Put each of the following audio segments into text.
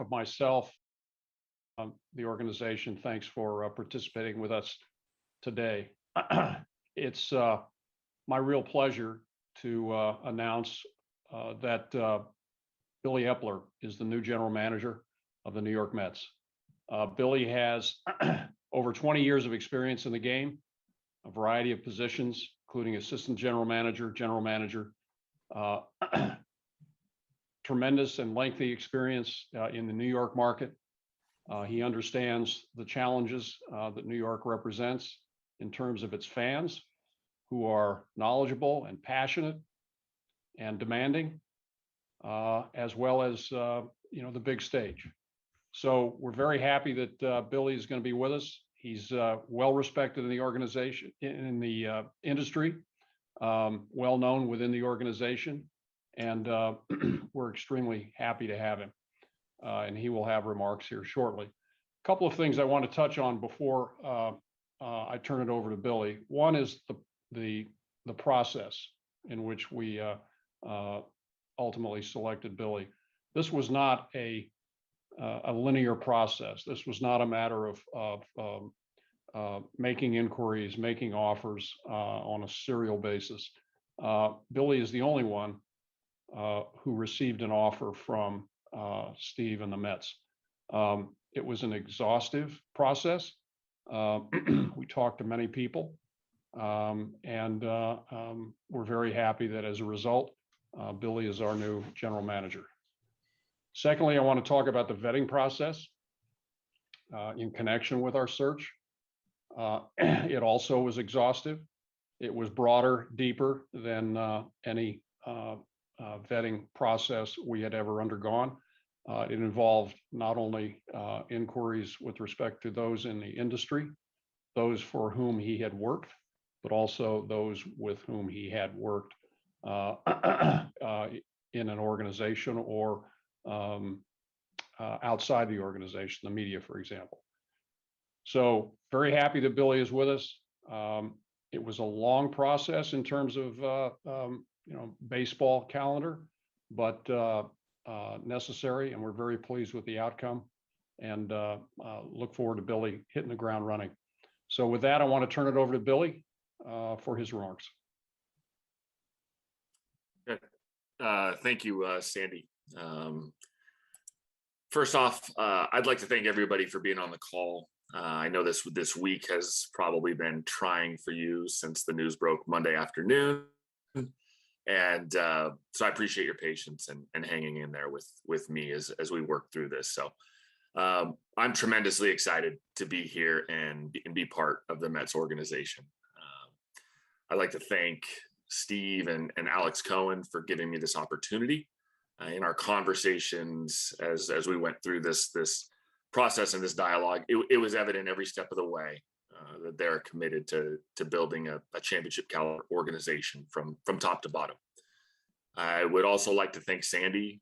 of myself, the organization, thanks for participating with us today. It's my real pleasure to announce that Billy Eppler is the new general manager of the New York Mets. Billy has over 20 years of experience in the game, a variety of positions, including assistant general manager, tremendous and lengthy experience in the New York market. He understands the challenges that New York represents in terms of its fans, who are knowledgeable and passionate and demanding, as well as the big stage. So we're very happy that Billy is going to be with us. He's well respected in the organization, in the industry, well known within the organization, and we're extremely happy to have him. And he will have remarks here shortly. A couple of things I want to touch on before I turn it over to Billy. One is the process in which we ultimately selected Billy. This was not a linear process. This was not a matter of making inquiries, making offers on a serial basis. Billy is the only one who received an offer from Steve and the Mets. It was an exhaustive process. We talked to many people, and we're very happy that as a result, Billy is our new general manager. Secondly, I want to talk about the vetting process in connection with our search. It also was exhaustive. It was broader, deeper than any vetting process we had ever undergone. It involved not only inquiries with respect to those in the industry, those for whom he had worked, but also those with whom he had worked in an organization or outside the organization, the media, for example. So very happy that Billy is with us. It was a long process in terms of baseball calendar, but necessary, and we're very pleased with the outcome, and look forward to Billy hitting the ground running. So with that, I want to turn it over to Billy for his remarks. Good. Thank you, Sandy. First off, I'd like to thank everybody for being on the call. I know this week has probably been trying for you since the news broke Monday afternoon. And so I appreciate your patience and hanging in there with me as we work through this. So I'm tremendously excited to be here and be part of the Mets organization. I'd like to thank Steve and Alex Cohen for giving me this opportunity. In our conversations as we went through this process and this dialogue, it was evident every step of the way that they're committed to building a championship caliber organization from top to bottom. I would also like to thank Sandy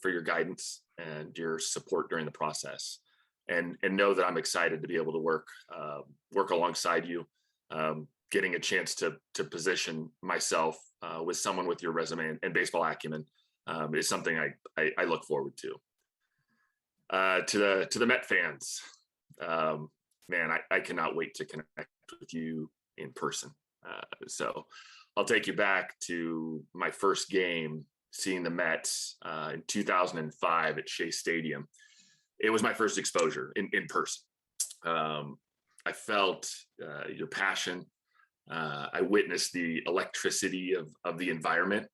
for your guidance and your support during the process, and know that I'm excited to be able to work alongside you, getting a chance to position myself with someone with your resume and baseball acumen is something I look forward to. To the Met fans, man, I cannot wait to connect with you in person. So I'll take you back to my first game, seeing the Mets in 2005 at Shea Stadium. It was my first exposure in person. I felt your passion. I witnessed the electricity of the environment,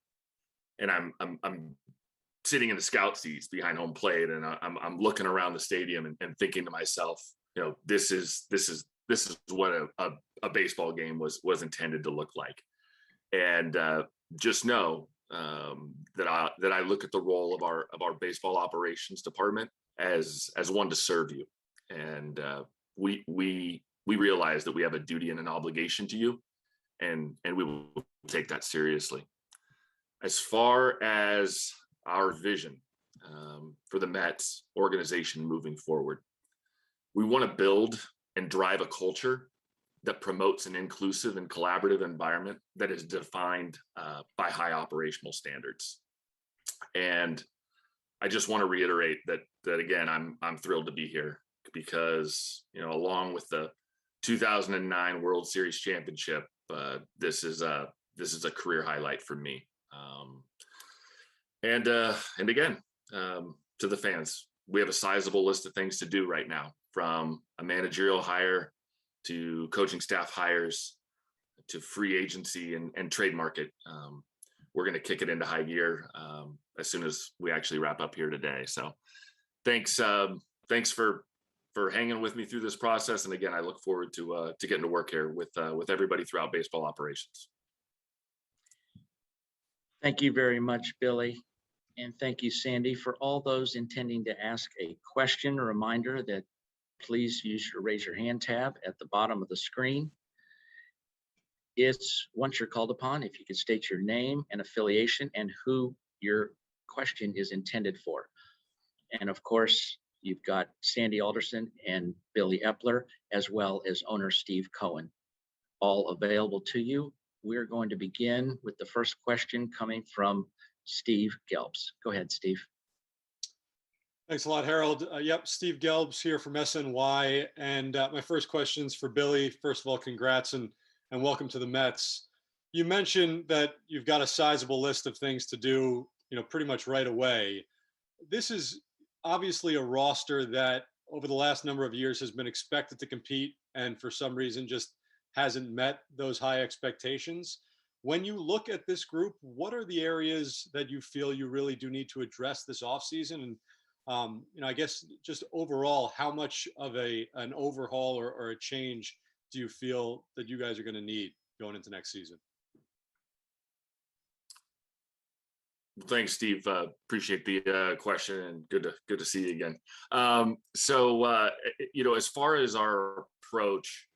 and I'm sitting in the scout seats behind home plate, and I'm looking around the stadium and thinking to myself, this is what a baseball game was intended to look like. And just know that I look at the role of our baseball operations department as one to serve you, and we realize that we have a duty and an obligation to you, and we will take that seriously. As far as our vision for the Mets organization moving forward, we want to build and drive a culture that promotes an inclusive and collaborative environment that is defined by high operational standards. And I just want to reiterate that again, I'm thrilled to be here because, along with the 2009 World Series championship, this is a career highlight for me. And again, to the fans, we have a sizable list of things to do right now, from a managerial hire to coaching staff hires to free agency and trade market. We're going to kick it into high gear as soon as we actually wrap up here today. So thanks for hanging with me through this process. And again, I look forward to getting to work here with everybody throughout baseball operations. Thank you very much, Billy. And thank you, Sandy. For all those intending to ask a question, a reminder that please use your raise your hand tab at the bottom of the screen. It's once you're called upon, if you could state your name and affiliation and who your question is intended for. And of course, you've got Sandy Alderson and Billy Eppler, as well as owner Steve Cohen, all available to you. We're going to begin with the first question coming from Steve Gelbs. Go ahead, Steve. Thanks a lot, Harold. Yep, Steve Gelbs here from SNY. And my first question is for Billy. First of all, congrats and welcome to the Mets. You mentioned that you've got a sizable list of things to do, pretty much right away. This is obviously a roster that over the last number of years has been expected to compete and for some reason just hasn't met those high expectations. When you look at this group, what are the areas that you feel you really do need to address this offseason? And, I guess just overall, how much of an overhaul or a change do you feel that you guys are going to need going into next season? Thanks, Steve. Appreciate the question, and good to see you again. As far as our approach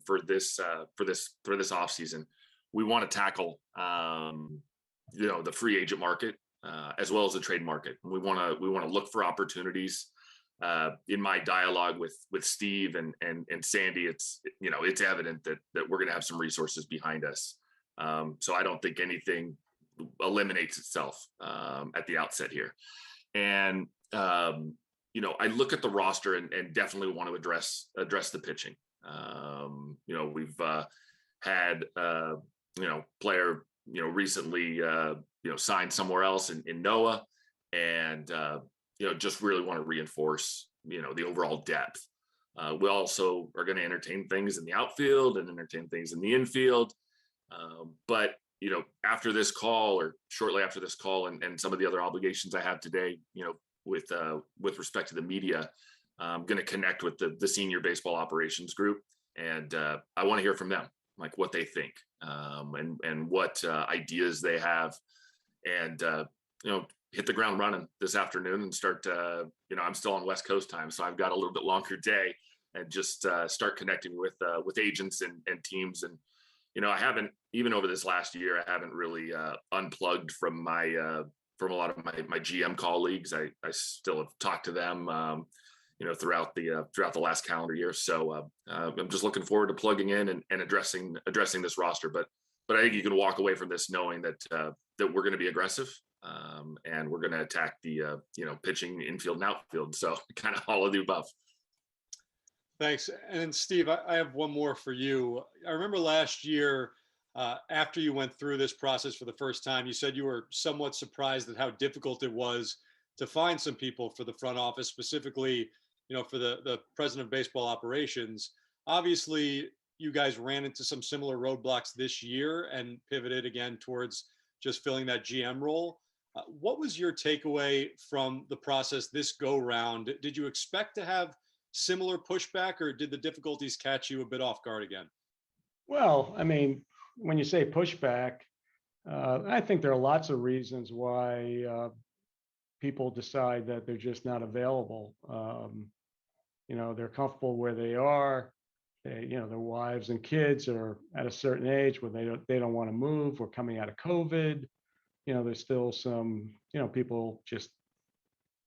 for this offseason, we want to tackle the free agent market as well as the trade market. We want to look for opportunities. In my dialogue with Steve and Sandy, it's evident that we're going to have some resources behind us. So I don't think anything eliminates itself at the outset here. And I look at the roster and definitely want to address the pitching. We've had player recently signed somewhere else in Noah, and just really want to reinforce the overall depth. We also are going to entertain things in the outfield and entertain things in the infield. But after this call, or shortly after this call, and some of the other obligations I have today, with respect to the media, I'm going to connect with the senior baseball operations group, and I want to hear from them, like what they think, and what ideas they have, and hit the ground running this afternoon and start. I'm still on West Coast time, so I've got a little bit longer day, and just start connecting with agents and teams. And I haven't, even over this last year, I haven't really unplugged from from a lot of my GM colleagues. I still have talked to them, throughout the last calendar year. So I'm just looking forward to plugging in and addressing this roster. But I think you can walk away from this knowing that we're going to be aggressive, and we're going to attack the pitching, infield, and outfield. So kind of all of the above. Thanks. And Steve, I have one more for you. I remember last year, after you went through this process for the first time, you said you were somewhat surprised at how difficult it was to find some people for the front office, specifically, for the president of baseball operations. Obviously, you guys ran into some similar roadblocks this year and pivoted again towards just filling that GM role. What was your takeaway from the process this go round? Did you expect to have similar pushback, or did the difficulties catch you a bit off guard again? Well, I mean, when you say pushback, I think there are lots of reasons why people decide that they're just not available. They're comfortable where they are. Their wives and kids are at a certain age where they don't want to move. We're coming out of COVID. There's still some, people just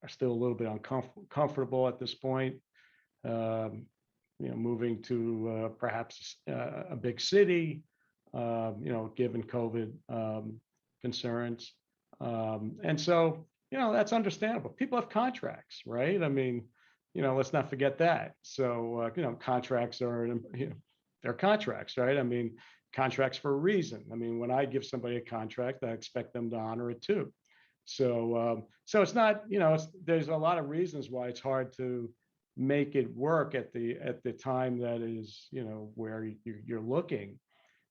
are still a little bit uncomfortable at this point. Moving to perhaps a big city, given COVID concerns. And so, that's understandable. People have contracts, right? I mean, let's not forget that. So, contracts are, they're contracts, right? I mean, contracts for a reason. I mean, when I give somebody a contract, I expect them to honor it too. So it's not, there's a lot of reasons why it's hard to make it work at the time that is, where you're looking.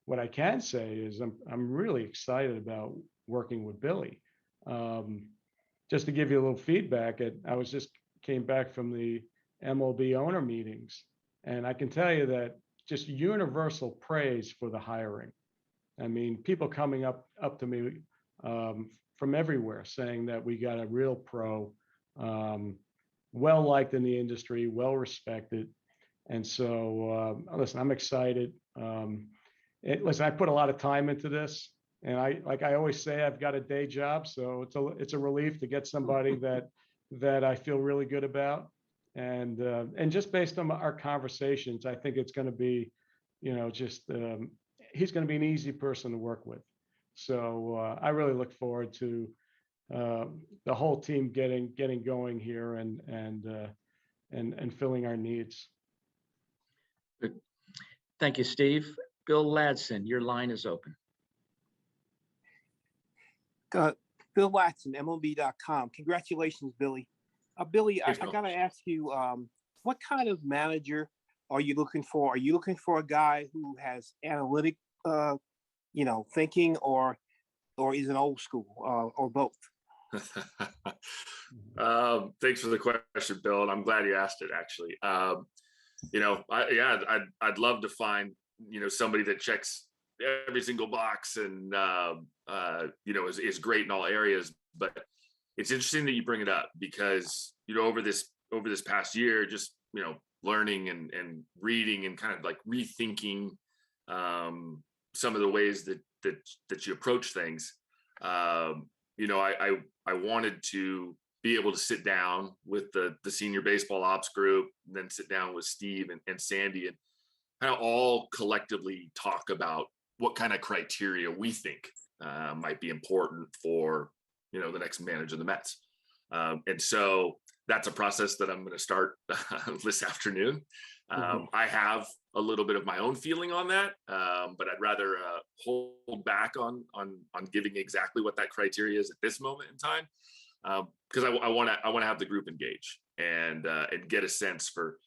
What I can say is I'm really excited about working with Billy. Just to give you a little feedback, I was just came back from the MLB owner meetings, and I can tell you that just universal praise for the hiring. I mean, people coming up to me from everywhere saying that we got a real pro, well liked in the industry, well respected, and so listen, I'm excited. Listen, I put a lot of time into this, and I always say, I've got a day job, so it's a relief to get somebody that I feel really good about, and just based on our conversations, I think it's going to be, just he's going to be an easy person to work with. So I really look forward to the whole team getting going here and filling our needs. Good. Thank you, Steve. Bill Ladson, your line is open. Bill Ladson, MLB.com. Congratulations, Billy. Billy, I got to ask you, what kind of manager are you looking for? Are you looking for a guy who has analytic, thinking, or is an old school, or both? Thanks for the question, Bill, and I'm glad you asked it. Actually, I'd love to find somebody that checks every single box and is great in all areas. But it's interesting that you bring it up because over this past year, just learning and reading and kind of like rethinking some of the ways that you approach things. I wanted to be able to sit down with the senior baseball ops group, and then sit down with Steve and Sandy, and kind of all collectively talk about what kind of criteria we think might be important for the next manager of the Mets. And so that's a process that I'm going to start this afternoon. I have a little bit of my own feeling on that, but I'd rather hold back on giving exactly what that criteria is at this moment in time, because I want to have the group engage and get a sense for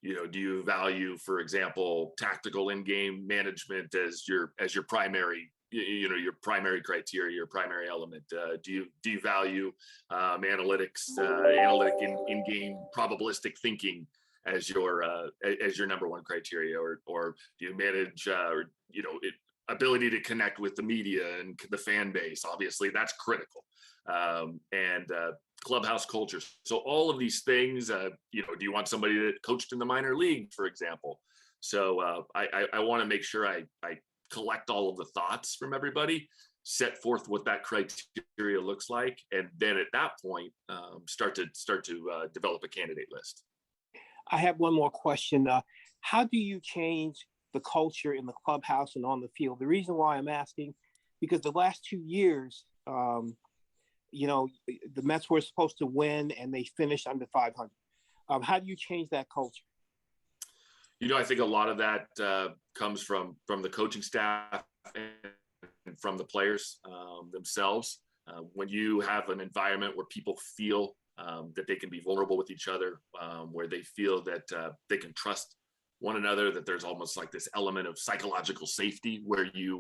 do you value, for example, tactical in-game management as your primary your primary criteria, your primary element? Do you value analytics, analytic in-game probabilistic thinking as your number one criteria, or do you manage ability to connect with the media and the fan base? Obviously, that's critical, and clubhouse culture. So all of these things, do you want somebody that coached in the minor league, for example? So I want to make sure I collect all of the thoughts from everybody, set forth what that criteria looks like, and then at that point, start to develop a candidate list. I have one more question. How do you change the culture in the clubhouse and on the field? The reason why I'm asking, because the last 2 years, the Mets were supposed to win and they finished under 500. How do you change that culture? I think a lot of that comes from the coaching staff and from the players themselves. When you have an environment where people feel that they can be vulnerable with each other, where they feel that they can trust one another, that there's almost like this element of psychological safety where you're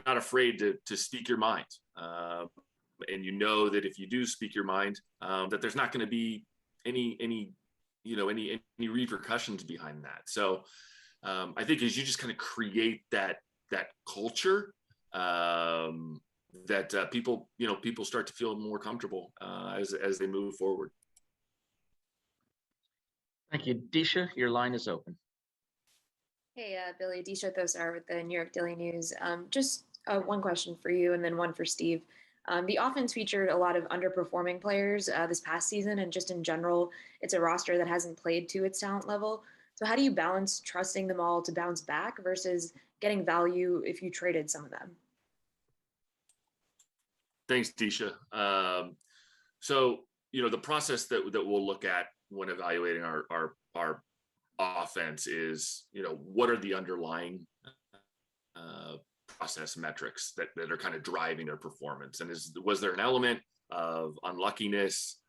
not afraid to speak your mind, and that if you do speak your mind, that there's not going to be any repercussions behind that. So I think as you just kind of create that culture, that people start to feel more comfortable as they move forward. Thank you. Disha, your line is open. Hey, Billy, Disha Thosar with the New York Daily News. Just one question for you and then one for Steve. The offense featured a lot of underperforming players this past season, and just in general, it's a roster that hasn't played to its talent level. So how do you balance trusting them all to bounce back versus getting value if you traded some of them? Thanks, Disha. So, the process that we'll look at when evaluating our offense is, what are the underlying process metrics that are kind of driving their performance, and was there an element of unluckiness?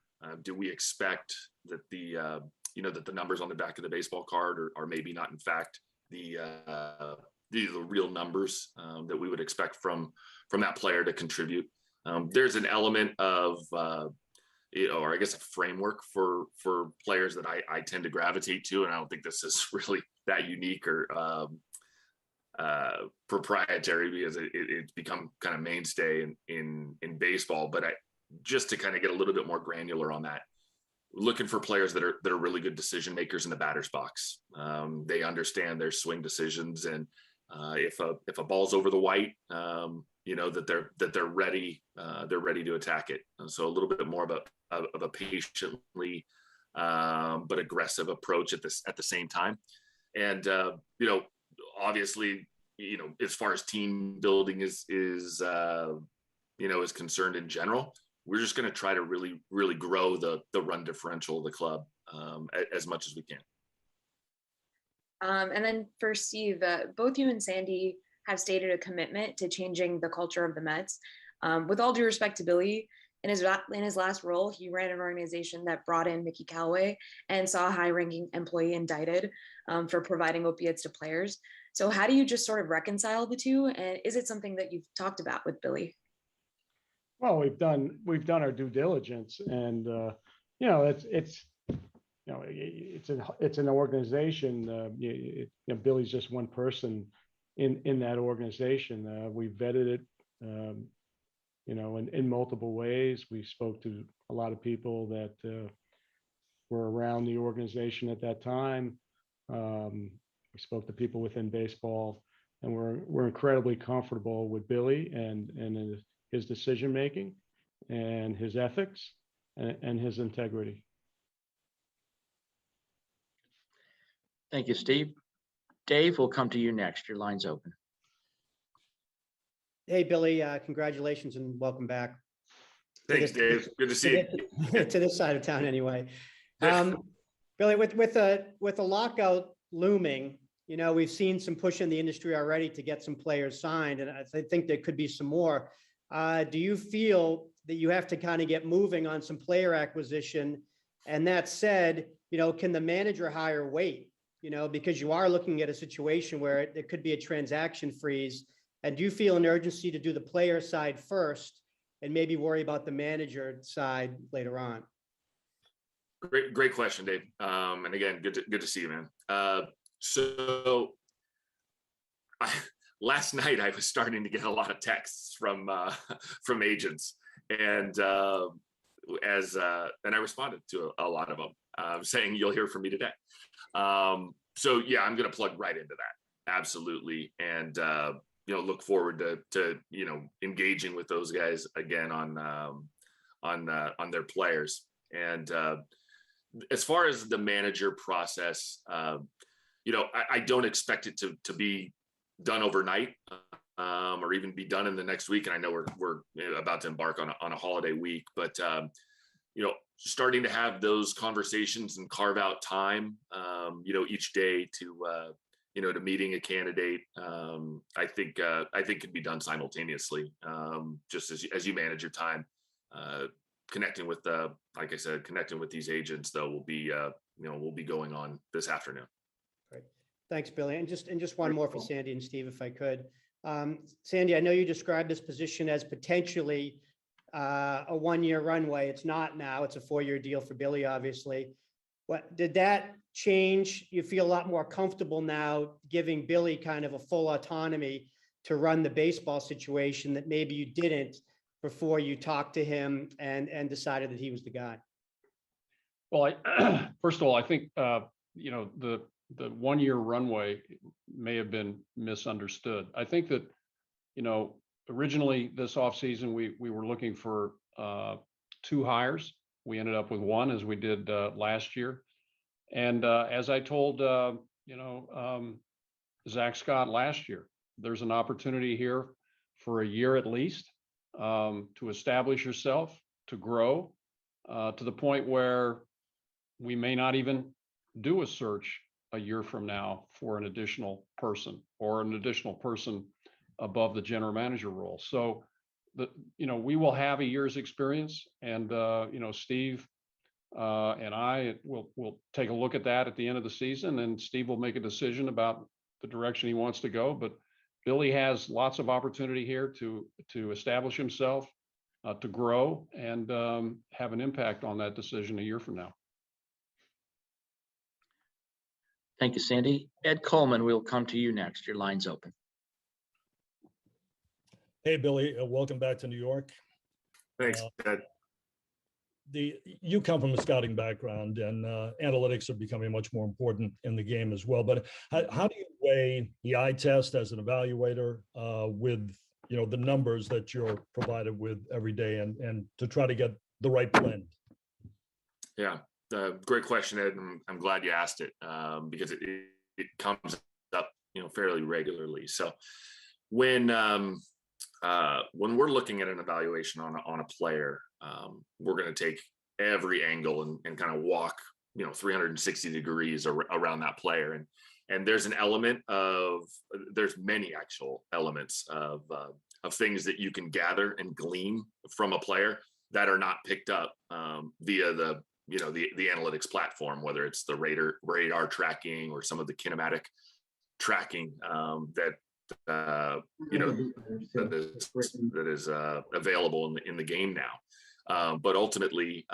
Do we expect that that the numbers on the back of the baseball card are maybe not in fact the real numbers that we would expect from that player to contribute? There's an element of or I guess a framework for players that I tend to gravitate to, and I don't think this is really that unique or proprietary, because it's become kind of mainstay in baseball. But just to kind of get a little bit more granular on that, looking for players that are really good decision makers in the batter's box. They understand their swing decisions, and if a ball's over the white, that they're ready to attack it. And so a little bit more of a patiently but aggressive approach at the same time. And obviously, as far as team building is concerned in general, we're just going to try to really grow the run differential of the club as much as we can. And then for Steve, both you and Sandy have stated a commitment to changing the culture of the Mets. With all due respect to Billy, in his last role, he ran an organization that brought in Mickey Callaway and saw a high-ranking employee indicted for providing opiates to players. So how do you just sort of reconcile the two? And is it something that you've talked about with Billy? Well, we've done our due diligence, and it's an organization. Billy's just one person in that organization. We vetted it, in multiple ways. We spoke to a lot of people that were around the organization at that time. We spoke to people within baseball, and we're incredibly comfortable with Billy and his decision making and his ethics and his integrity. Thank you, Steve. Dave, we'll come to you next. Your line's open. Hey, Billy, congratulations and welcome back. Thanks, Dave. Good to see you. To this side of town anyway. Billy, with a lockout looming, we've seen some push in the industry already to get some players signed, and I think there could be some more. Do you feel that you have to kind of get moving on some player acquisition? And that said, can the manager hire wait? Because you are looking at a situation where there could be a transaction freeze. And do you feel an urgency to do the player side first and maybe worry about the manager side later on? Great question, Dave. And again, good to see you, man. Last night I was starting to get a lot of texts from agents, and I responded to a lot of them saying you'll hear from me today. So yeah, I'm going to plug right into that. Absolutely. And, look forward to engaging with those guys again on their players. And, as far as the manager process, I don't expect it to be done overnight, or even be done in the next week. And I know we're about to embark on a holiday week, but, starting to have those conversations and carve out time, each day to meeting a candidate, I think could be done simultaneously, just as you manage your time. Connecting with like I said, connecting with these agents, though, will be going on this afternoon. Great. Thanks, Billy. And just one more for Sandy and Steve, if I could. Sandy, I know you described this position as potentially a one-year runway. It's not now. It's a 4-year deal for Billy, obviously. What did that change? You feel a lot more comfortable now giving Billy kind of a full autonomy to run the baseball situation that maybe you didn't before you talked to him and decided that he was the guy? Well, first of all, I think the 1-year runway may have been misunderstood. I think that originally this offseason we were looking for 2 hires. We ended up with 1, as we did last year. And as I told Zach Scott last year, there's an opportunity here for a year at least to establish yourself, to grow, to the point where we may not even do a search a year from now for an additional person or an additional person above the general manager role. So we will have a year's experience, and Steve and I will take a look at that at the end of the season, and Steve will make a decision about the direction he wants to go. But Billy has lots of opportunity here to establish himself, to grow, and have an impact on that decision a year from now. Thank you, Sandy. Ed Coleman, we'll come to you next. Your line's open. Hey, Billy, welcome back to New York. Thanks, Ed. You come from a scouting background, and analytics are becoming much more important in the game as well. But how do you weigh the eye test as an evaluator with the numbers that you're provided with every day, and to try to get the right blend? Yeah, great question, Ed. And I'm glad you asked it because it comes up fairly regularly. So when we're looking at an evaluation on a player, we're going to take every angle and kind of walk 360 degrees around that player, and there's there's many actual elements of things that you can gather and glean from a player that are not picked up via the analytics platform, whether it's the radar tracking or some of the kinematic tracking that is available in the game now. But ultimately,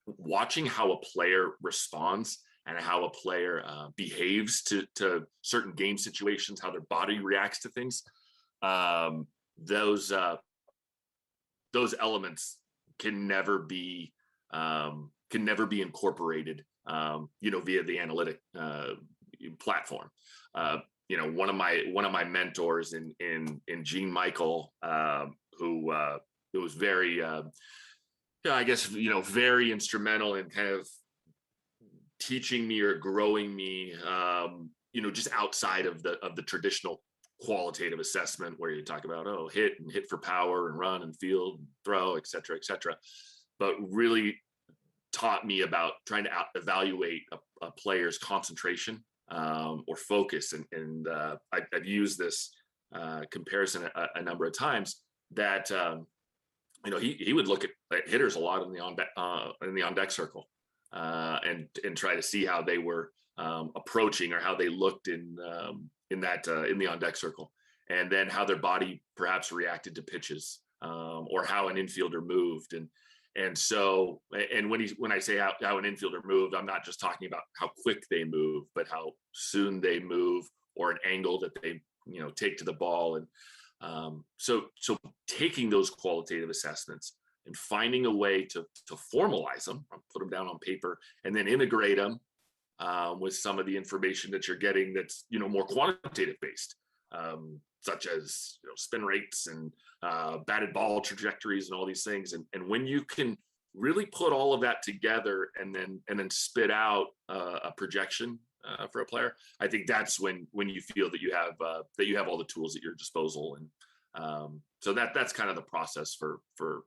watching how a player responds and how a player behaves to certain game situations, how their body reacts to things, those elements can never be incorporated via the analytic platform. One of my mentors in Gene Michael, who was very very instrumental in kind of teaching me or growing me just outside of the traditional qualitative assessment where you talk about hit for power and run and field and throw, et cetera, but really taught me about trying to evaluate a player's concentration or focus. And I've used this comparison a number of times that he would look at hitters a lot in the on deck circle and try to see how they were approaching or how they looked in the on deck circle, and then how their body perhaps reacted to pitches or how an infielder moved. And so when I say how an infielder moved, I'm not just talking about how quick they move, but how soon they move or an angle that they take to the ball. And so taking those qualitative assessments and finding a way to formalize them, put them down on paper, and then integrate them with some of the information that you're getting that's more quantitative based, such as spin rates and batted ball trajectories and all these things. And when you can really put all of that together and then spit out a projection for a player, I think that's when you feel that you have all the tools at your disposal. And so that's kind of the process for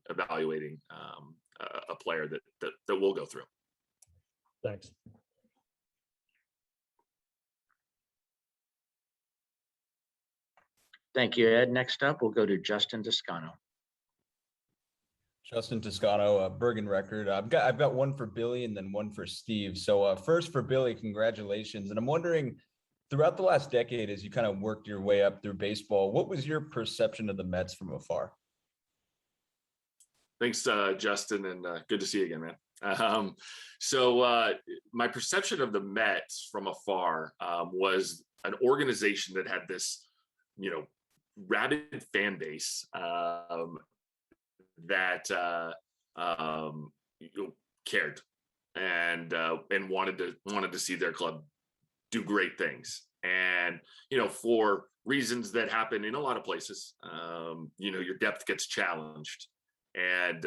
evaluating a player that we'll go through. Thanks. Thank you, Ed. Next up, we'll go to Justin Toscano. Justin Toscano, Bergen record. I've got one for Billy and then one for Steve. So first for Billy, congratulations. And I'm wondering, throughout the last decade, as you kind of worked your way up through baseball, what was your perception of the Mets from afar? Thanks, Justin, and good to see you again, man. So my perception of the Mets from afar was an organization that had this, rabid fan base that cared and wanted to see their club do great things. And for reasons that happen in a lot of places, your depth gets challenged. And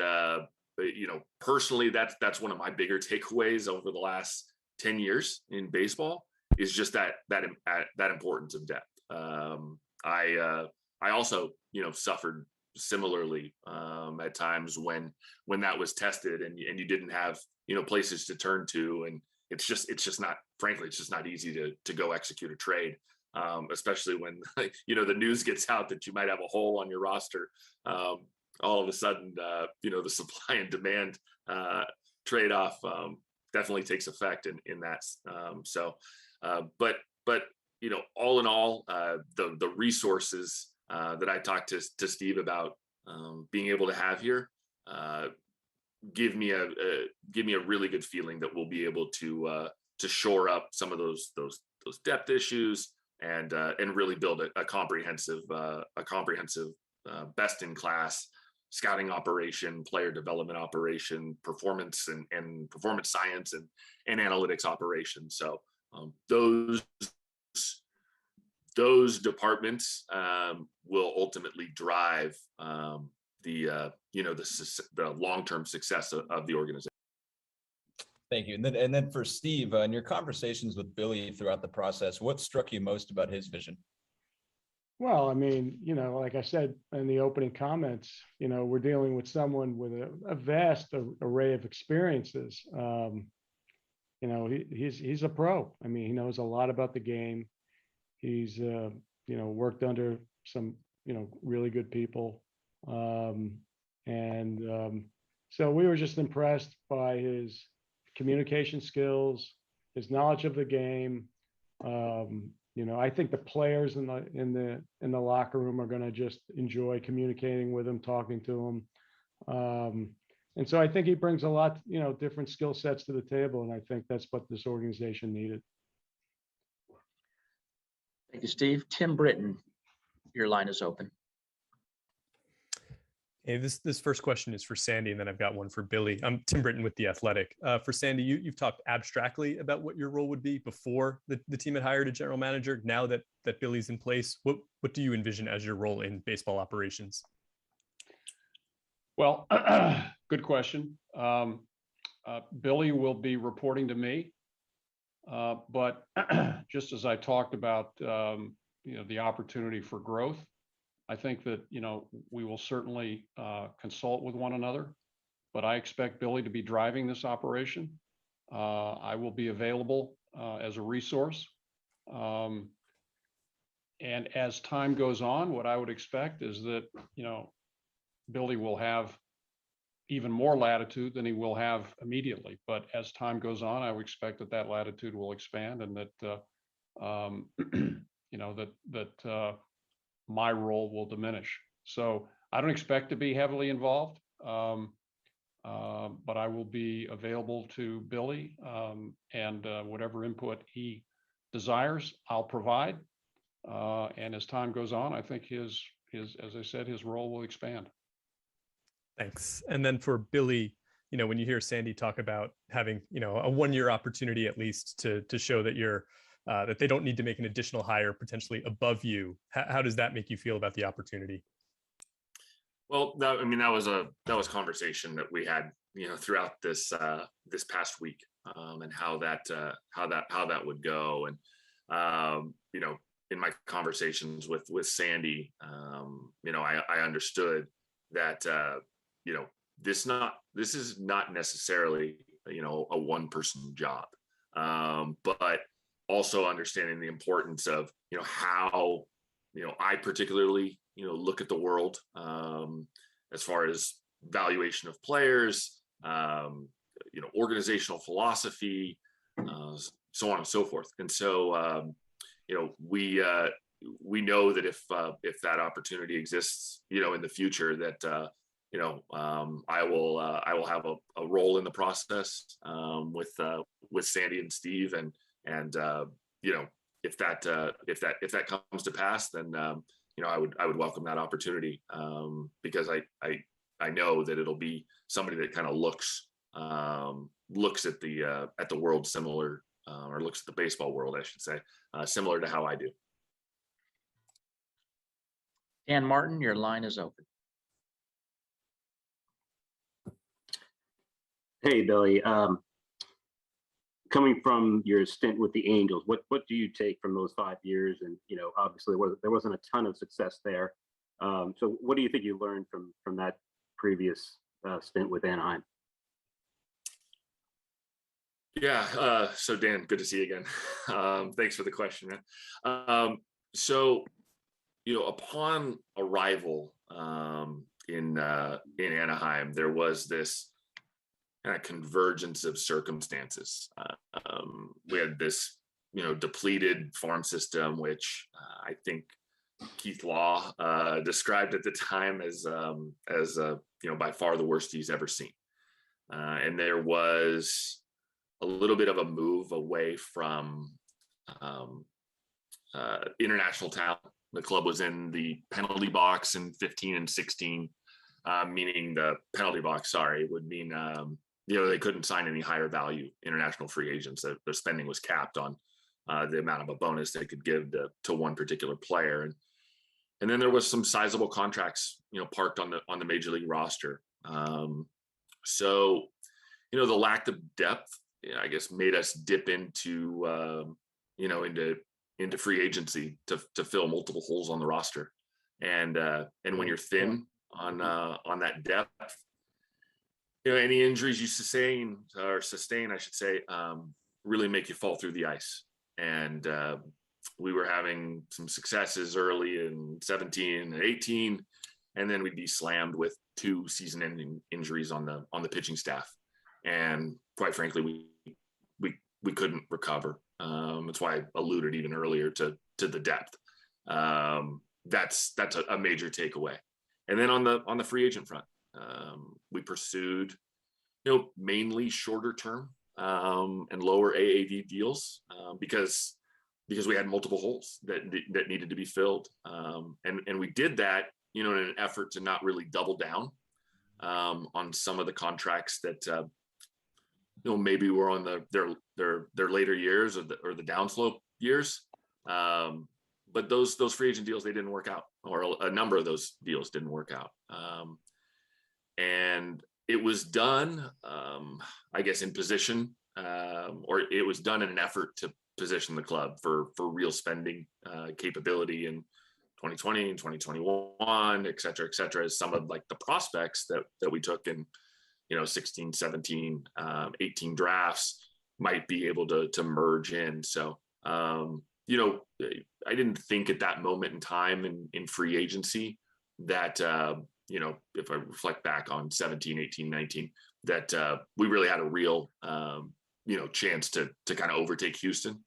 personally, that's one of my bigger takeaways over the last 10 years in baseball, is just that importance of depth. I also, suffered similarly at times when that was tested and you didn't have places to turn to, and it's just not, frankly, it's just not easy to go execute a trade, especially when the news gets out that you might have a hole on your roster. All of a sudden, the supply and demand trade-off definitely takes effect in that. But all in all, the resources that I talked to Steve about being able to have here give me a really good feeling that we'll be able to shore up some of those depth issues and really build a comprehensive best in class scouting operation, player development operation, performance and performance science and analytics operation. So those departments will ultimately drive the long-term success of the organization. Thank you. And then for Steve, in your conversations with Billy throughout the process, what struck you most about his vision? Well, I mean, like I said in the opening comments, we're dealing with someone with a vast array of experiences. He's a pro. I mean, he knows a lot about the game. He's, worked under some, really good people. So we were just impressed by his communication skills, his knowledge of the game. I think the players in the locker room are going to just enjoy communicating with him, talking to him. And so I think he brings a lot, different skill sets to the table. And I think that's what this organization needed. Thank you, Steve. Tim Britton, your line is open. Hey, this first question is for Sandy, and then I've got one for Billy. I'm Tim Britton with The Athletic. For Sandy, you've talked abstractly about what your role would be before the team had hired a general manager. Now that Billy's in place, what do you envision as your role in baseball operations? Well, good question. Billy will be reporting to me, but just as I talked about, the opportunity for growth, I think that, we will certainly consult with one another, but I expect Billy to be driving this operation. I will be available as a resource. And as time goes on, what I would expect is that, Billy will have even more latitude than he will have immediately. But as time goes on, I would expect that latitude will expand and that, my role will diminish. So I don't expect to be heavily involved, but I will be available to Billy, and whatever input he desires, I'll provide. And as time goes on, I think his, as I said, his role will expand. Thanks. And then for Billy, when you hear Sandy talk about having, a 1-year opportunity at least to show that that they don't need to make an additional hire potentially above you. How does that make you feel about the opportunity? Well, that was conversation that we had, throughout this past week, and how that would go. And, in my conversations with Sandy, I understood that, this is not necessarily, a one-person job, but also understanding the importance of, how, I particularly, look at the world, as far as valuation of players, organizational philosophy, so on and so forth. And so, we know that if that opportunity exists, in the future, that, I will have a role in the process, with Sandy and Steve, and if that comes to pass, then I would welcome that opportunity, because I know that it'll be somebody that kind of looks at the world similar, or looks at the baseball world, I should say, similar to how I do. Dan Martin, your line is open. Hey, Billy. Coming from your stint with the Angels, what do you take from those 5 years? And obviously there wasn't a ton of success there. So what do you think you learned from that previous stint with Anaheim? Yeah. So Dan, good to see you again. Thanks for the question, man. So, upon arrival in Anaheim, there was this kind of convergence of circumstances. We had this, depleted farm system, which I think Keith Law described at the time as by far the worst he's ever seen. And there was a little bit of a move away from international talent. The club was in the penalty box in 15 and 16, meaning the penalty box, would mean, they couldn't sign any higher value international free agents. Their spending was capped on the amount of a bonus they could give to one particular player. And then there was some sizable contracts, parked on the major league roster. So, the lack of depth, I guess, made us dip into free agency to fill multiple holes on the roster. And when you're thin on that depth, any injuries you sustain, I should say, really make you fall through the ice. And we were having some successes early in 17 and 18, and then we'd be slammed with 2 season-ending injuries on the pitching staff. And quite frankly, we couldn't recover. That's why I alluded even earlier to the depth. That's a major takeaway. And then on the free agent front, we pursued, mainly shorter term and lower AAV deals because we had multiple holes that needed to be filled. And we did that, in an effort to not really double down on some of the contracts that maybe were on their later years or the downslope years. But those free agent deals, they didn't work out, or a number of those deals didn't work out. And it was done, I guess, in position, or it was done in an effort to position the club for real spending capability in 2020 and 2021, et cetera, as some of like the prospects that we took in 16, 17, 18 drafts might be able to merge in. So, I didn't think at that moment in time in free agency that, if I reflect back on 17, 18, 19, that we really had a real, chance to kind of overtake Houston.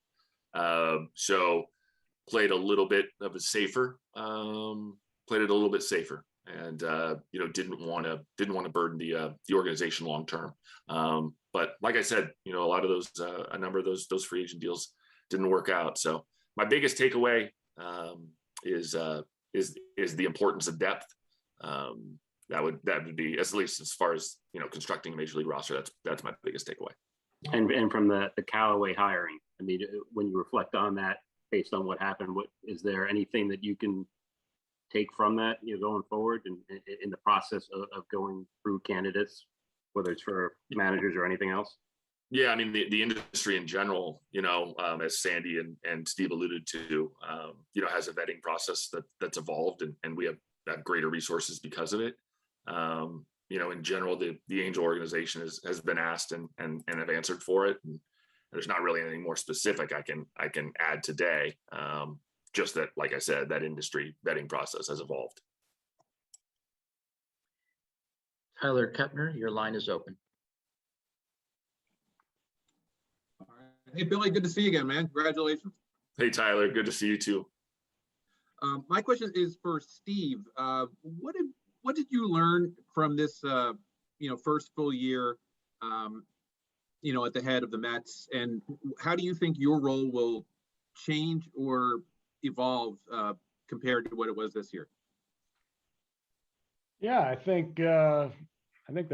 So played a little bit of a safer, and didn't want to burden the organization long term. But like I said, a number of those free agent deals didn't work out. So my biggest takeaway is the importance of depth. That would be, at least as far as constructing a major league roster. That's my biggest takeaway. And from the Callaway hiring, I mean, when you reflect on that, based on what happened, is there anything that you can take from that, going forward and in the process of going through candidates, whether it's for managers or anything else? Yeah, I mean, the industry in general, as Sandy and Steve alluded to, has a vetting process that's evolved, and we have greater resources because of it. In general, the Angel organization has been asked and have answered for it. And there's not really anything more specific I can add today. Just that, like I said, that industry vetting process has evolved. Tyler Kepner, your line is open. All right. Hey, Billy, good to see you again, man. Congratulations. Hey, Tyler, good to see you too. My question is for Steve. What did you learn from this, first full year, at the head of the Mets, and how do you think your role will change or evolve compared to what it was this year? Yeah, I think the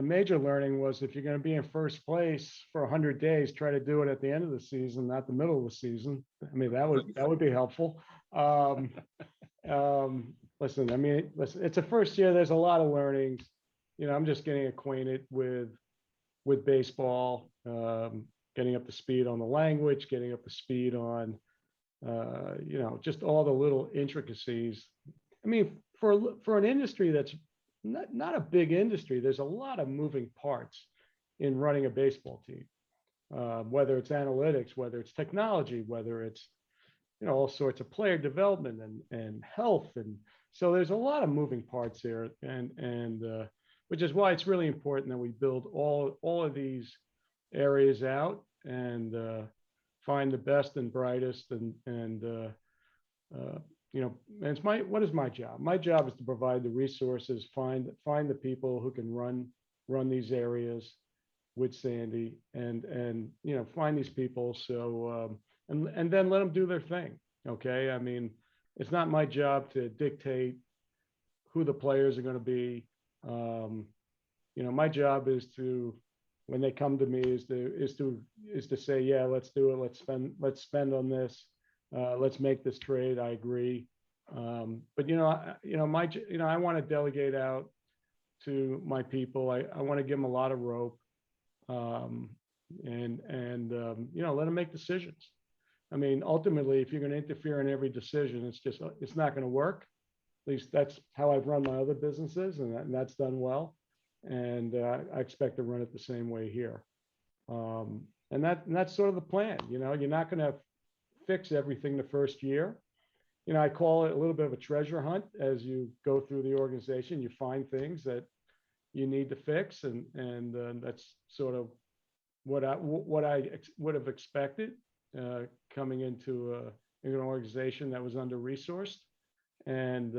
major learning was if you're going to be in first place for 100 days, try to do it at the end of the season, not the middle of the season. I mean, that would be helpful. Listen, it's a first year. There's a lot of learnings. I'm just getting acquainted with baseball, getting up to speed on the language, getting up to speed on, just all the little intricacies. I mean, for an industry that's not a big industry, there's a lot of moving parts in running a baseball team, whether it's analytics, whether it's technology, whether it's all sorts of player development and health, and so there's a lot of moving parts here, and which is why it's really important that we build all of these areas out and find the best and brightest, and it's what is my job? My job is to provide the resources, find the people who can run these areas with Sandy, and find these people, so and then let them do their thing. Okay, I mean, it's not my job to dictate who the players are going to be. My job is to, when they come to me, is to say, yeah, let's do it. Let's spend on this. Let's make this trade. I agree. But I want to delegate out to my people. I want to give them a lot of rope, and let them make decisions. I mean, ultimately, if you're going to interfere in every decision, it's not going to work. At least that's how I've run my other businesses, and that's done well. And I expect to run it the same way here. And that's sort of the plan. You're not going to fix everything the first year. I call it a little bit of a treasure hunt. As you go through the organization, you find things that you need to fix, and that's sort of what I would have expected coming into an organization that was under-resourced, and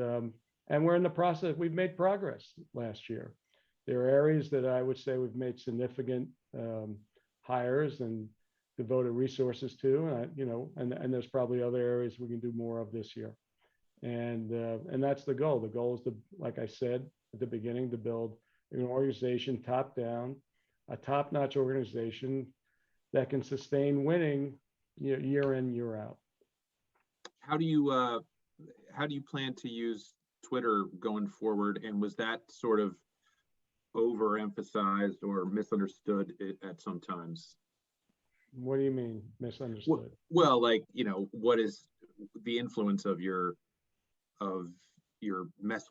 we're in the process. We've made progress last year. There are areas that I would say we've made significant hires and devoted resources to, and there's probably other areas we can do more of this year, and that's the goal. The goal is to, like I said at the beginning, to build an organization top down, a top-notch organization that can sustain winning year in, year out. How do you plan to use Twitter going forward? And was that sort of overemphasized or misunderstood at some times? What do you mean misunderstood? Well, what is the influence of your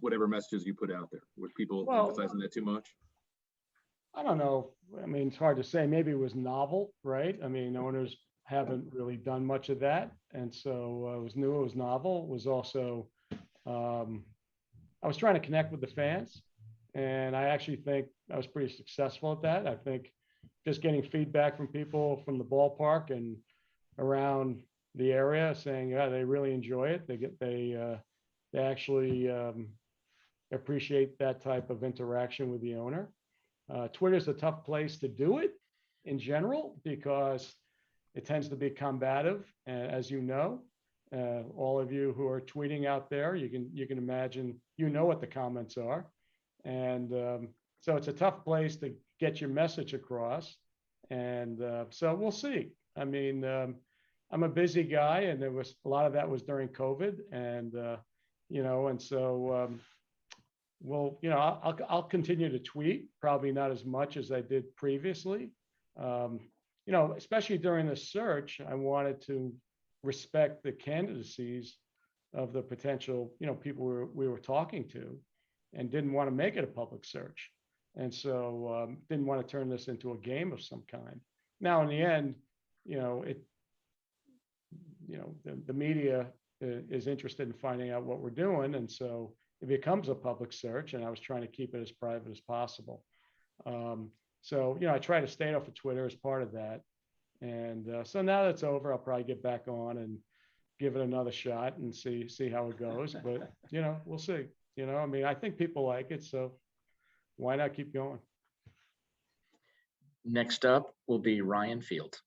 whatever messages you put out there? Were people emphasizing that too much? I don't know. I mean, it's hard to say. Maybe it was novel, right? I mean, owners haven't really done much of that, and so it was new. It was novel. It was also I was trying to connect with the fans, and I actually think I was pretty successful at that. I think just getting feedback from people from the ballpark and around the area saying, yeah, they really enjoy it. They actually appreciate that type of interaction with the owner. Twitter's a tough place to do it in general because it tends to be combative, as you know. All of you who are tweeting out there, you can imagine, what the comments are, and so it's a tough place to get your message across. And so we'll see. I mean, I'm a busy guy, and there was a lot of that was during COVID, and and so I'll continue to tweet, probably not as much as I did previously. Especially during the search, I wanted to respect the candidacies of the potential, people we were talking to, and didn't want to make it a public search. And so didn't want to turn this into a game of some kind. Now, in the end, the media is interested in finding out what we're doing. And so it becomes a public search, and I was trying to keep it as private as possible. So, I try to stay off of Twitter as part of that. And so now that's over, I'll probably get back on and give it another shot and see how it goes. But, we'll see. I mean, I think people like it, so why not keep going? Next up will be Ryan Field.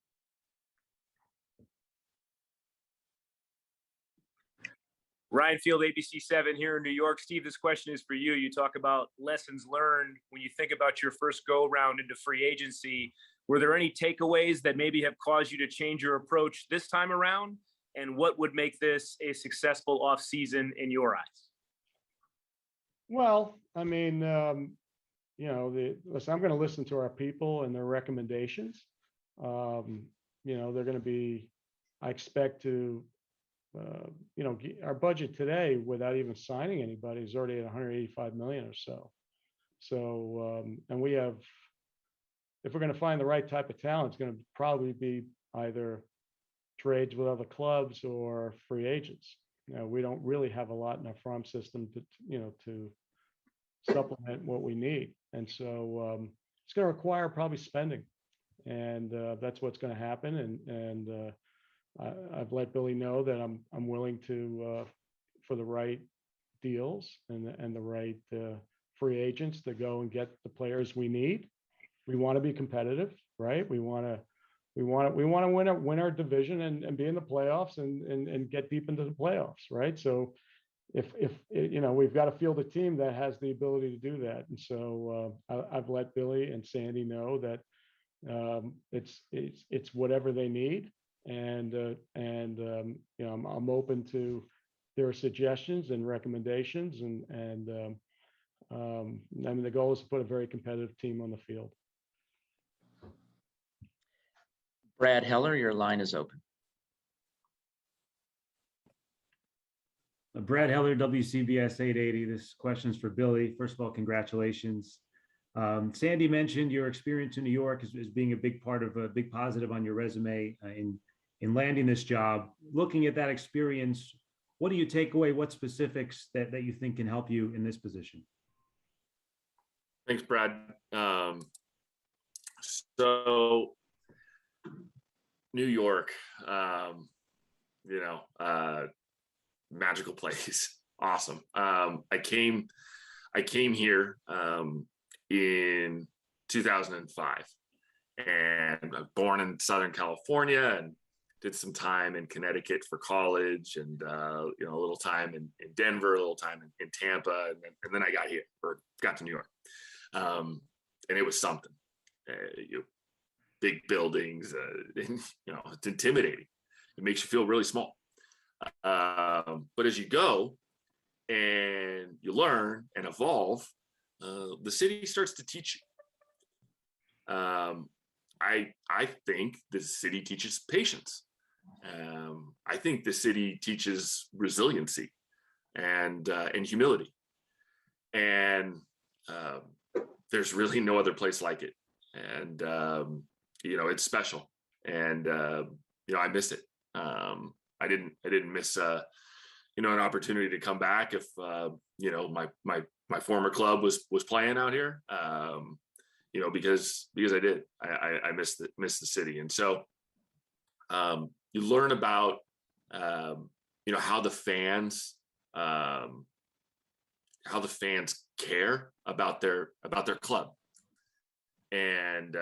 Ryan Field, ABC7 here in New York. Steve, this question is for you. You talk about lessons learned when you think about your first go round into free agency. Were there any takeaways that maybe have caused you to change your approach this time around? And what would make this a successful offseason in your eyes? Well, I mean, listen, I'm going to listen to our people and their recommendations. They're going to be, I expect to our budget today, without even signing anybody, is already at 185 million or so. So, and we have, if we're going to find the right type of talent, it's going to probably be either trades with other clubs or free agents. We don't really have a lot in our farm system to supplement what we need. And so it's going to require probably spending. And that's what's going to happen. And I've let Billy know that I'm willing to, for the right deals and the right free agents, to go and get the players we need. We want to be competitive, right? We want to win our division and be in the playoffs and get deep into the playoffs, right? So if we've got to field a team that has the ability to do that. And so I've let Billy and Sandy know that it's whatever they need, and I'm open to their suggestions and recommendations, and I mean, the goal is to put a very competitive team on the field. Brad Heller, your line is open. Brad Heller, WCBS 880. This question is for Billy. First of all, congratulations. Sandy mentioned your experience in New York as being a big part of a big positive on your resume in landing this job. Looking at that experience, what do you take away? What specifics that you think can help you in this position? Thanks, Brad. So New York, magical place. Awesome. I came here in 2005, and I was born in Southern California and did some time in Connecticut for college, and a little time in Denver, a little time in Tampa, and then I got to New York, and it was something. Big buildings, and, it's intimidating. It makes you feel really small. But as you go and you learn and evolve, the city starts to teach you. I think the city teaches patience. I think the city teaches resiliency and humility. And there's really no other place like it. And it's special. And I missed it. I didn't miss an opportunity to come back if my former club was playing out here. Because I did. I missed the city. And so you learn about how the fans care about their club. And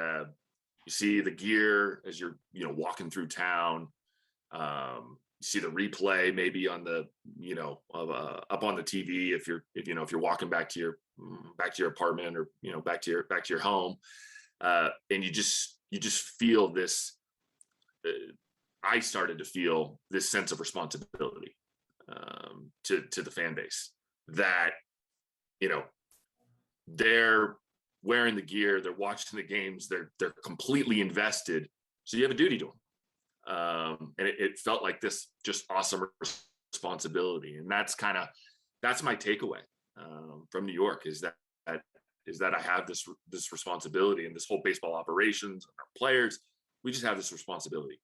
you see the gear as you're walking through town. You see the replay maybe on the up on the TV if you're walking back to your apartment or back to your home, and you just feel this. I started to feel this sense of responsibility to the fan base, that they're wearing the gear, they're watching the games, they're completely invested. So you have a duty to them. And it felt like this just awesome responsibility. And that's my takeaway from New York, is that I have this responsibility, and this whole baseball operations, our players, we just have this responsibility.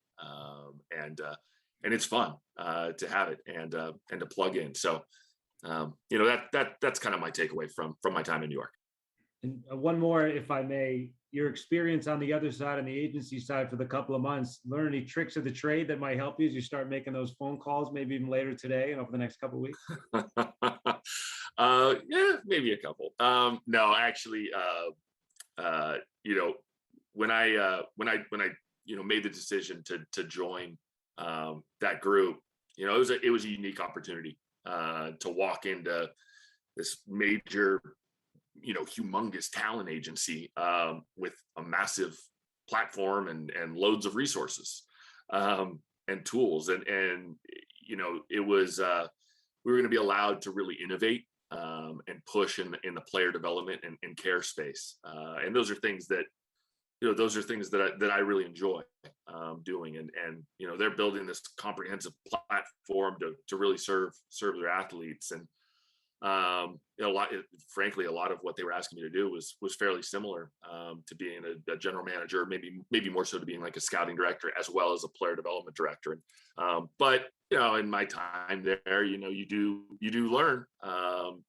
And it's fun to have it and to plug in. So that's kind of my takeaway from my time in New York. And one more, if I may, your experience on the other side, on the agency side for the couple of months, learn any tricks of the trade that might help you as you start making those phone calls, maybe even later today and over the next couple of weeks? Yeah, maybe a couple. No, actually, when I made the decision to join that group, it was a unique opportunity to walk into this major, humongous talent agency with a massive platform and loads of resources and tools. And it was, we were going to be allowed to really innovate and push in the player development and care space. And those are things that, those are things that I really enjoy doing, and they're building this comprehensive platform to really serve their athletes, and frankly, a lot of what they were asking me to do was fairly similar to being a general manager, maybe more so to being like a scouting director as well as a player development director. But in my time there, you do learn,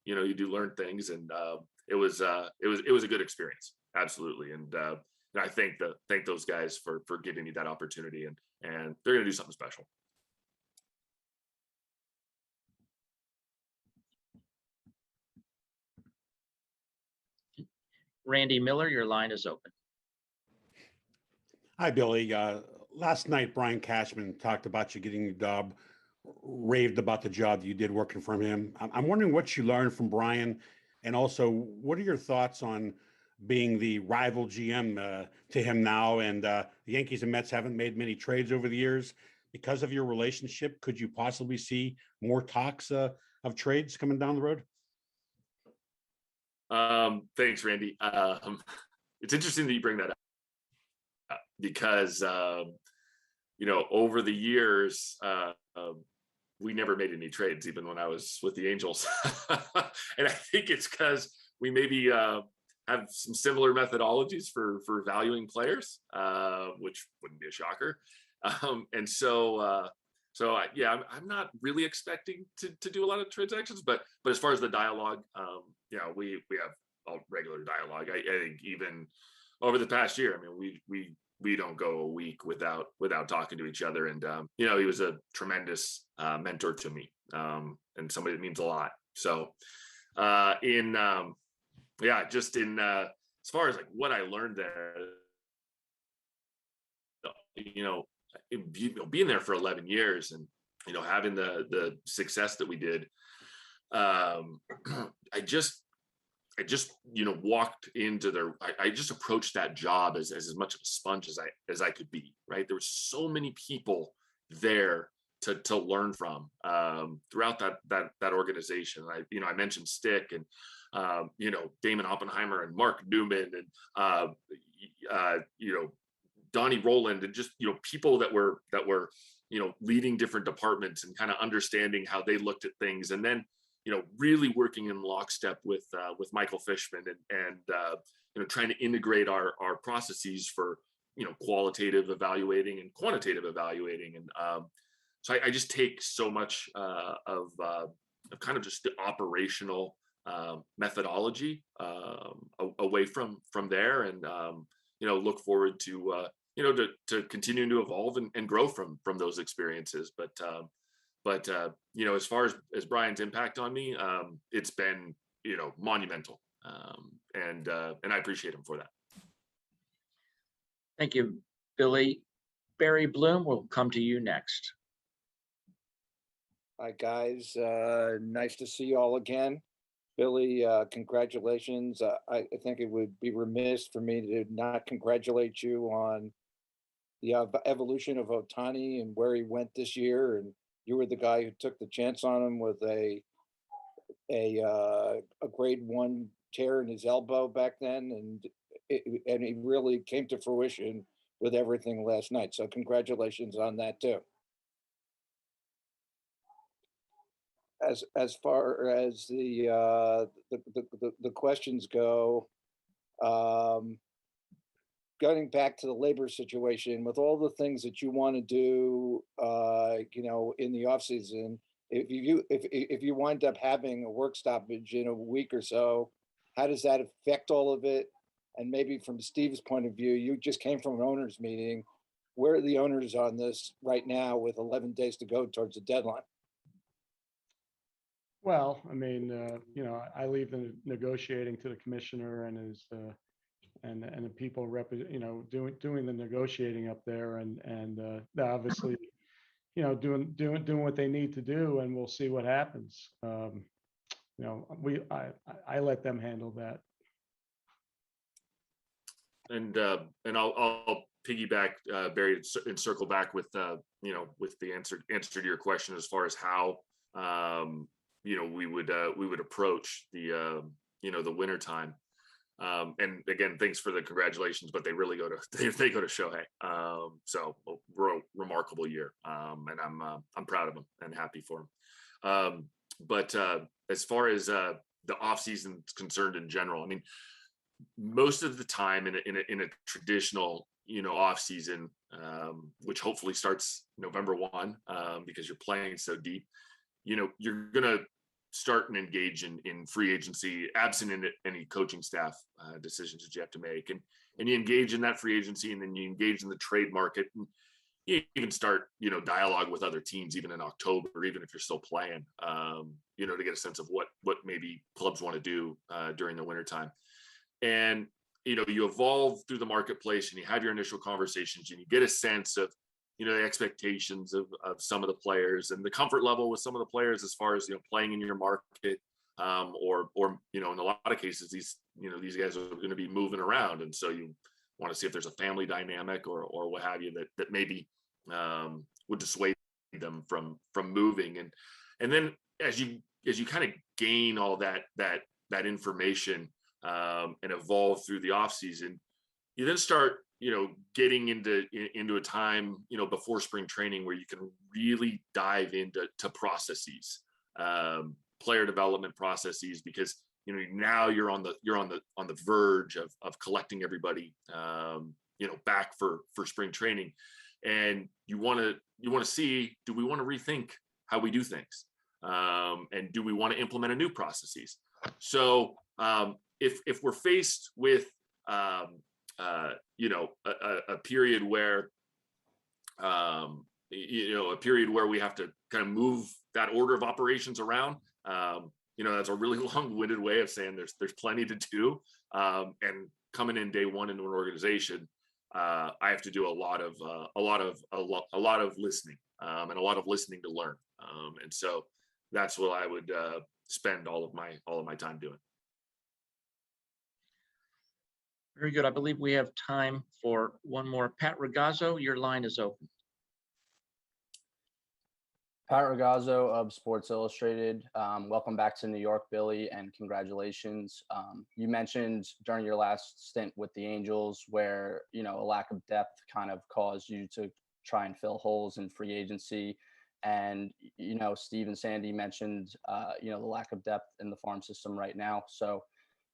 you do learn things, and it was a good experience, absolutely. And I thank those guys for giving me that opportunity, and they're going to do something special. Randy Miller, your line is open. Hi, Billy. Last night, Brian Cashman talked about you getting the job, raved about the job you did working for him. I'm wondering what you learned from Brian, and also what are your thoughts on being the rival GM to him now? And the Yankees and Mets haven't made many trades over the years. Because of your relationship, could you possibly see more talks of trades coming down the road? Thanks, Randy. It's interesting that you bring that up because, over the years, we never made any trades, even when I was with the Angels. And I think it's because we maybe have some similar methodologies for valuing players, which wouldn't be a shocker. And so, I'm not really expecting to do a lot of transactions, but as far as the dialogue, we have a regular dialogue. I think even over the past year, we don't go a week without talking to each other. And he was a tremendous mentor to me, and somebody that means a lot. So just in as far as like what I learned there, being there for 11 years and having the success that we did, I just walked into I just approached that job as much of a sponge as I could be, right? There were so many people there to learn from throughout that organization. I mentioned Stick and Damon Oppenheimer and Mark Newman and Donnie Roland, and just people that were leading different departments and kind of understanding how they looked at things, and then really working in lockstep with Michael Fishman and trying to integrate our processes for qualitative evaluating and quantitative evaluating. And so I just take so much of kind of just the operational methodology away from there, and look forward to to continuing to evolve and grow from those experiences. But as far as Brian's impact on me, it's been monumental, and I appreciate him for that. Thank you, Billy. Barry Bloom will come to you next. Hi guys, nice to see you all again. Billy, congratulations. I think it would be remiss for me to not congratulate you on the evolution of Ohtani and where he went this year. And you were the guy who took the chance on him with a grade 1 tear in his elbow back then, and he really came to fruition with everything last night. So congratulations on that too. As far as the questions go, going back to the labor situation, with all the things that you want to do, in the off season, if you wind up having a work stoppage in a week or so, how does that affect all of it? And maybe from Steve's point of view, you just came from an owners meeting. Where are the owners on this right now with 11 days to go towards the deadline? Well, I leave the negotiating to the commissioner and his and the people doing the negotiating up there, and obviously, doing what they need to do, and we'll see what happens. I let them handle that. And I'll piggyback, Barry, and circle back with with the answer to your question as far as how we would approach the the winter time. And again, thanks for the congratulations, but they really go to they go to Shohei. So remarkable year, and I'm proud of him and happy for him. But as far as the offseason is concerned in general, I mean, most of the time in a traditional off season, which hopefully starts November 1, because you're playing so deep, you're gonna start and engage in free agency, absent in any coaching staff decisions that you have to make, and you engage in that free agency, and then you engage in the trade market, and you even start dialogue with other teams even in October, even if you're still playing, to get a sense of what maybe clubs want to do during the wintertime. And you evolve through the marketplace, and you have your initial conversations, and you get a sense of the expectations of some of the players and the comfort level with some of the players as far as playing in your market, or in a lot of cases these guys are going to be moving around, and so you want to see if there's a family dynamic or what have you that maybe would dissuade them from moving. And then as you kind of gain all that information and evolve through the off season, you then start getting into a time before spring training where you can really dive into processes, player development processes, because now you're on the verge of collecting everybody back for spring training, and you want to see, do we want to rethink how we do things, and do we want to implement a new processes? So if we're faced with a period where a period where we have to kind of move that order of operations around, that's a really long-winded way of saying there's plenty to do, and coming in day one into an organization, I have to do a lot of listening, and a lot of listening to learn, and so that's what I would spend all of my time doing. Very good. I believe we have time for one more. Pat Ragazzo, your line is open. Pat Ragazzo of Sports Illustrated. Welcome back to New York, Billy, and congratulations. You mentioned during your last stint with the Angels where, a lack of depth kind of caused you to try and fill holes in free agency. And, Steve and Sandy mentioned, the lack of depth in the farm system right now. So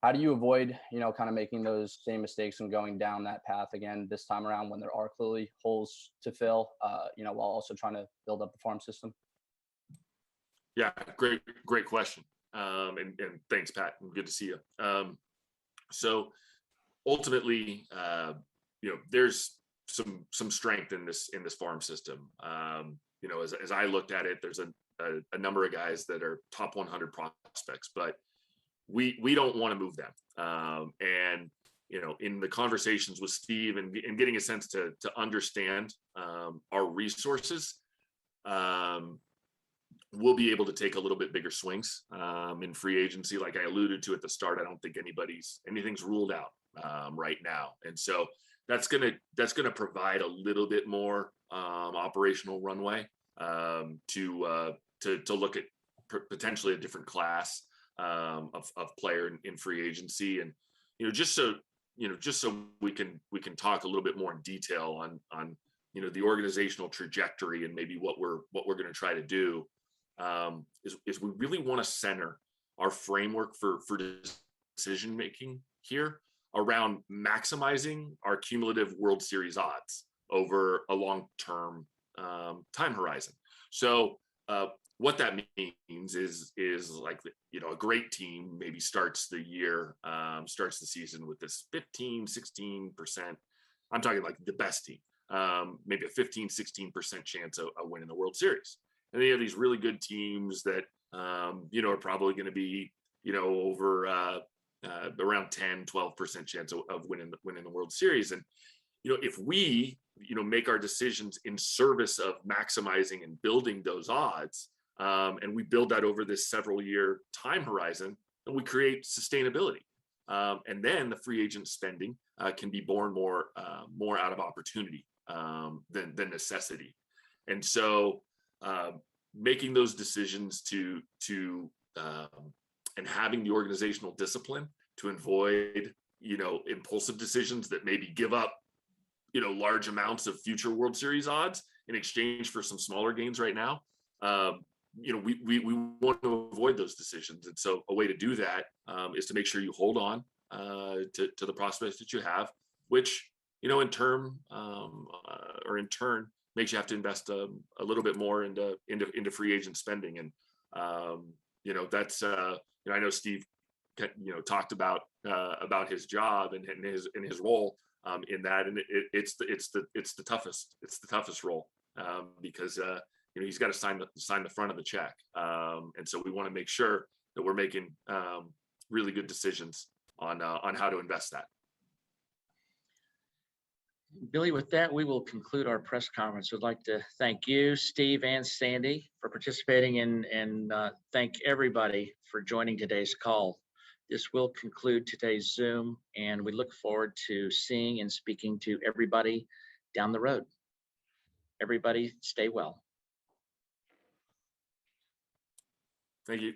how do you avoid, kind of making those same mistakes and going down that path again this time around when there are clearly holes to fill, while also trying to build up the farm system? Yeah, great question. And thanks, Pat. Good to see you. So ultimately, there's some strength in this farm system. As I looked at it, there's a number of guys that are top 100 prospects, but we don't want to move them. And in the conversations with Steve and getting a sense to understand our resources, we'll be able to take a little bit bigger swings in free agency. Like I alluded to at the start, I don't think anything's ruled out right now, and so that's gonna provide a little bit more operational runway to look at potentially a different class of player in free agency, and just so we can talk a little bit more in detail on the organizational trajectory and maybe what we're going to try to do, is we really want to center our framework for decision making here around maximizing our cumulative World Series odds over a long-term time horizon. So what that means is like, a great team maybe starts the season with this 15-16%. I'm talking like the best team, maybe a 15-16% chance of winning the World Series. And then you have these really good teams that are probably going to be over around 10-12% chance of winning the World Series. And if we make our decisions in service of maximizing and building those odds, and we build that over this several year time horizon, then we create sustainability. And then the free agent spending can be born more out of opportunity than necessity. And so making those decisions and having the organizational discipline to avoid impulsive decisions that maybe give up, large amounts of future World Series odds in exchange for some smaller gains right now. We want to avoid those decisions. And so a way to do that is to make sure you hold on to the prospects that you have, which, in turn makes you have to invest a little bit more into free agent spending. And, that's, I know Steve, talked about his job and his role in that. And it's the toughest role because, he's got to sign the front of the check. And so we want to make sure that we're making really good decisions on how to invest that. Billy, with that, we will conclude our press conference. We'd like to thank you, Steve and Sandy, for participating and thank everybody for joining today's call. This will conclude today's Zoom, and we look forward to seeing and speaking to everybody down the road. Everybody stay well. Thank you.